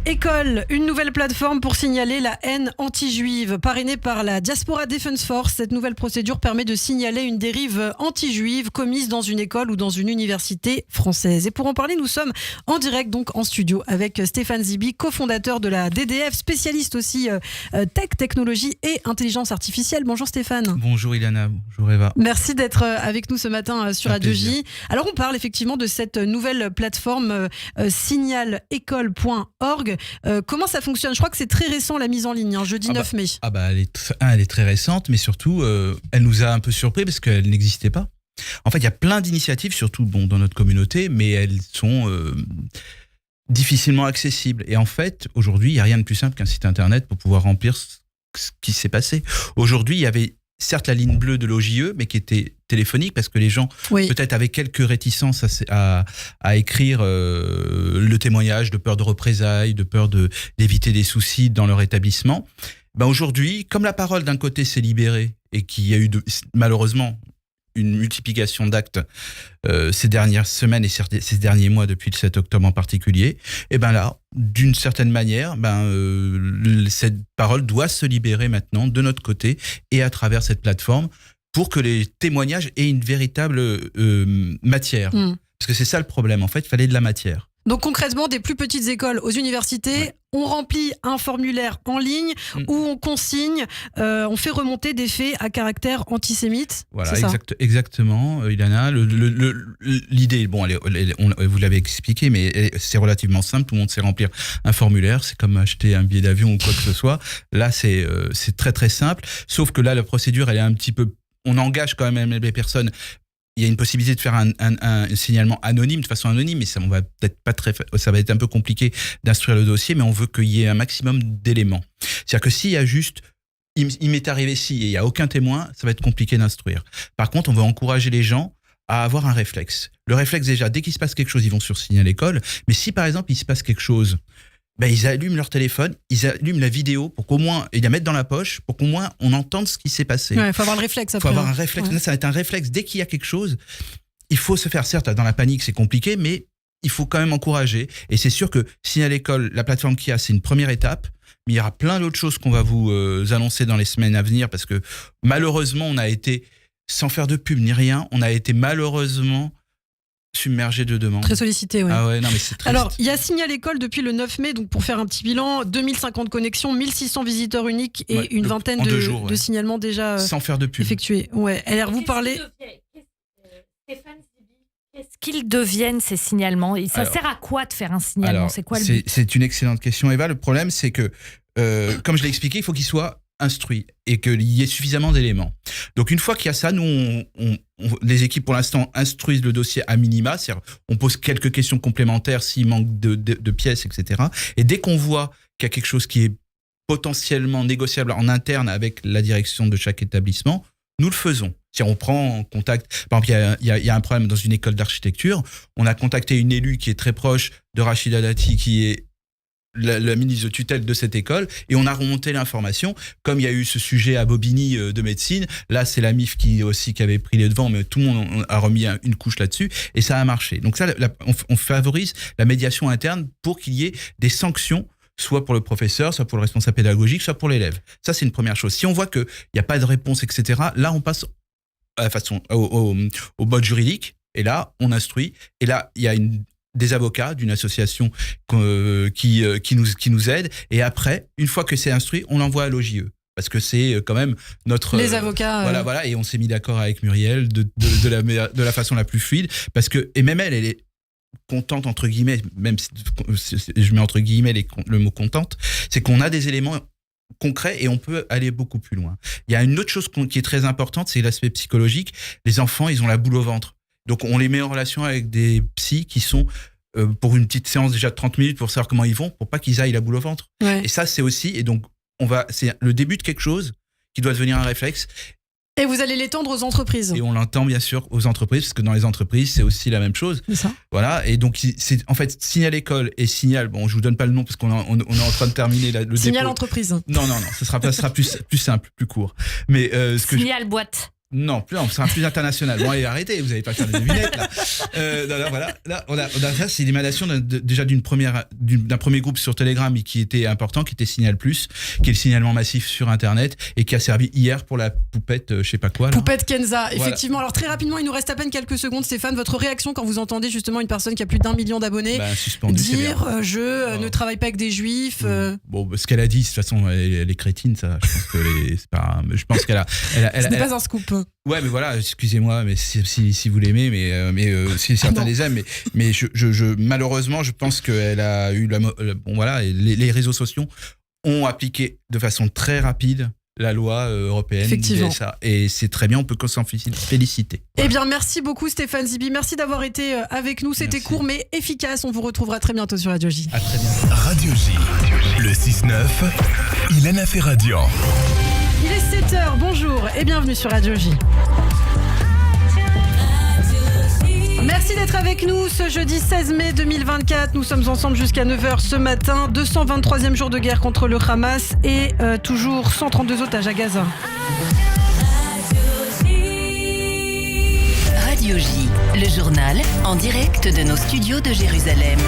École, une nouvelle plateforme pour signaler la haine anti-juive. Parrainée par la Diaspora Defense Force, cette nouvelle procédure permet de signaler une dérive anti-juive commise dans une école ou dans une université française. Et pour en parler, nous sommes en direct donc en studio avec Stéphane Zibi, cofondateur de la DDF, spécialiste aussi tech, technologie et intelligence artificielle. Bonjour Stéphane. Bonjour Ilana, bonjour Eva. Merci d'être avec nous ce matin sur Radio J. Alors on parle effectivement de cette nouvelle plateforme signalécole.org. Comment ça fonctionne ? Je crois que c'est très récent la mise en ligne, jeudi 9 mai. Elle est très récente, mais surtout elle nous a un peu surpris parce qu'elle n'existait pas. En fait, il y a plein d'initiatives, surtout dans notre communauté, mais elles sont difficilement accessibles. Et en fait, aujourd'hui, il n'y a rien de plus simple qu'un site internet pour pouvoir remplir ce qui s'est passé. Aujourd'hui, il y avait certes la ligne bleue de l'OJE, mais qui était téléphonique parce que les gens, peut-être avaient quelques réticences à écrire le témoignage, de peur de représailles, de peur d'éviter des soucis dans leur établissement. Aujourd'hui, comme la parole d'un côté s'est libérée et qu'il y a eu malheureusement une multiplication d'actes ces dernières semaines et ces derniers mois depuis le 7 octobre en particulier, et là, d'une certaine manière, cette parole doit se libérer maintenant de notre côté et à travers cette plateforme pour que les témoignages aient une véritable matière. Parce que c'est ça le problème, en fait, il fallait de la matière. Donc concrètement, des plus petites écoles aux universités, on remplit un formulaire en ligne où on consigne, on fait remonter des faits à caractère antisémite. Voilà, exactement, Ilana. L'idée, vous l'avez expliqué, mais c'est relativement simple. Tout le monde sait remplir un formulaire. C'est comme acheter un billet d'avion ou quoi que ce soit. Là, c'est très très simple. Sauf que là, la procédure, elle est un petit peu. On engage quand même les personnes. Il y a une possibilité de faire un signalement anonyme, de façon anonyme, mais ça va être un peu compliqué d'instruire le dossier, mais on veut qu'il y ait un maximum d'éléments. C'est-à-dire que s'il y a juste, il m'est arrivé ci et il n'y a aucun témoin, ça va être compliqué d'instruire. Par contre, on veut encourager les gens à avoir un réflexe. Le réflexe, déjà, dès qu'il se passe quelque chose, ils vont sur Signalécole, mais si par exemple, il se passe quelque chose, ils allument leur téléphone, ils allument la vidéo pour qu'au moins, ils la mettent dans la poche pour qu'au moins on entende ce qui s'est passé. Il faut avoir le réflexe après. Il faut avoir un réflexe. Là, ça va être un réflexe. Dès qu'il y a quelque chose, il faut se faire, certes, dans la panique, c'est compliqué, mais il faut quand même encourager. Et c'est sûr que Signalécole, la plateforme qu'il y a, c'est une première étape. Mais il y aura plein d'autres choses qu'on va vous annoncer dans les semaines à venir parce que malheureusement, on a été, sans faire de pub ni rien, on a été malheureusement submergé de demandes. Très sollicité, oui. Ah ouais, non, mais c'est triste. Alors, il y a Signalécole depuis le 9 mai, donc pour faire un petit bilan, 2050 connexions, 1600 visiteurs uniques et une vingtaine de signalements déjà sans faire de pub. Effectués. Ouais. Alors, vous parlez... Stéphane Zibi, qu'est-ce qu'ils deviennent ces signalements ? Ça sert à quoi de faire un signalement ? C'est quoi le but ? C'est une excellente question, Eva. Le problème, c'est que, comme je l'ai expliqué, il faut qu'il soit instruit et qu'il y ait suffisamment d'éléments. Donc une fois qu'il y a ça, nous, les équipes pour l'instant instruisent le dossier à minima, c'est-à-dire on pose quelques questions complémentaires s'il manque de pièces, etc. Et dès qu'on voit qu'il y a quelque chose qui est potentiellement négociable en interne avec la direction de chaque établissement, nous le faisons. On prend en contact, par exemple, il y a un problème dans une école d'architecture, on a contacté une élue qui est très proche de Rachida Dati, qui est la ministre de tutelle de cette école, et on a remonté l'information. Comme il y a eu ce sujet à Bobigny de médecine, là c'est la MIF qui avait pris les devants, mais tout le monde a remis une couche là-dessus, et ça a marché. Donc ça, on favorise la médiation interne pour qu'il y ait des sanctions, soit pour le professeur, soit pour le responsable pédagogique, soit pour l'élève. Ça, c'est une première chose. Si on voit qu'il n'y a pas de réponse, etc., là on passe au mode juridique, et là on instruit, et là il y a des avocats d'une association qui nous aident, et après, une fois que c'est instruit, on l'envoie à l'OJE. Parce que c'est quand même notre... Les avocats... Voilà, et on s'est mis d'accord avec Muriel de la façon la plus fluide, parce que, et même elle est contente, entre guillemets, même si je mets entre guillemets le mot contente, c'est qu'on a des éléments concret et on peut aller beaucoup plus loin. Il y a une autre chose qui est très importante, c'est l'aspect psychologique. Les enfants, ils ont la boule au ventre. Donc, on les met en relation avec des psys qui sont pour une petite séance déjà de 30 minutes pour savoir comment ils vont, pour pas qu'ils aillent la boule au ventre. Ouais. Et ça, c'est aussi... Et donc, c'est le début de quelque chose qui doit devenir un réflexe. Et vous allez l'étendre aux entreprises. Et on l'entend bien sûr aux entreprises, parce que dans les entreprises, c'est aussi la même chose. C'est ça. Voilà. Et donc, c'est en fait Signalécole et Signal. Bon, je vous donne pas le nom parce qu'on est en train de terminer le Signal dépôt. entreprise. Non, ce sera plus simple, plus court. Mais Signal boîte. Non, plus, c'est un plus international. Bon, allez, arrêtez, vous n'allez pas faire des devinettes, là. Voilà. Là, on a ça, c'est l'émanation déjà d'un premier groupe sur Telegram qui était important, qui était Signal+, qui est le signalement massif sur Internet et qui a servi hier pour la poupette, je sais pas quoi. Là. Poupette Kenza, effectivement. Voilà. Alors, très rapidement, il nous reste à peine quelques secondes. Stéphane, votre réaction quand vous entendez justement une personne qui a plus d'1 million d'abonnés dire ne travaille pas avec des juifs Bon, ce qu'elle a dit, de toute façon, elle est crétine, ça. Je pense que c'est pas. Je pense qu'elle a. Ce n'est pas un scoop. Ouais, mais voilà, excusez-moi, mais si vous l'aimez, mais si certains les aiment, mais malheureusement, je pense qu'elle a eu bon voilà, les réseaux sociaux ont appliqué de façon très rapide la loi européenne DSA. Et c'est très bien, on peut s'en féliciter. Voilà. Eh bien, merci beaucoup Stéphane Zibi. Merci d'avoir été avec nous. C'était court mais efficace. On vous retrouvera très bientôt sur Radio J. À très bientôt. Radio J, le 6-9, Ilana Ferradian. Il est 7h, bonjour et bienvenue sur Radio J. Merci d'être avec nous ce jeudi 16 mai 2024. Nous sommes ensemble jusqu'à 9h ce matin. 223e jour de guerre contre le Hamas et toujours 132 otages à Gaza. Radio J, le journal en direct de nos studios de Jérusalem.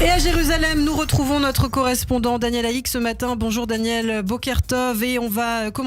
Et à Jérusalem, nous retrouvons notre correspondant Daniel Haïk ce matin. Bonjour Daniel, Boker Tov, et on va commencer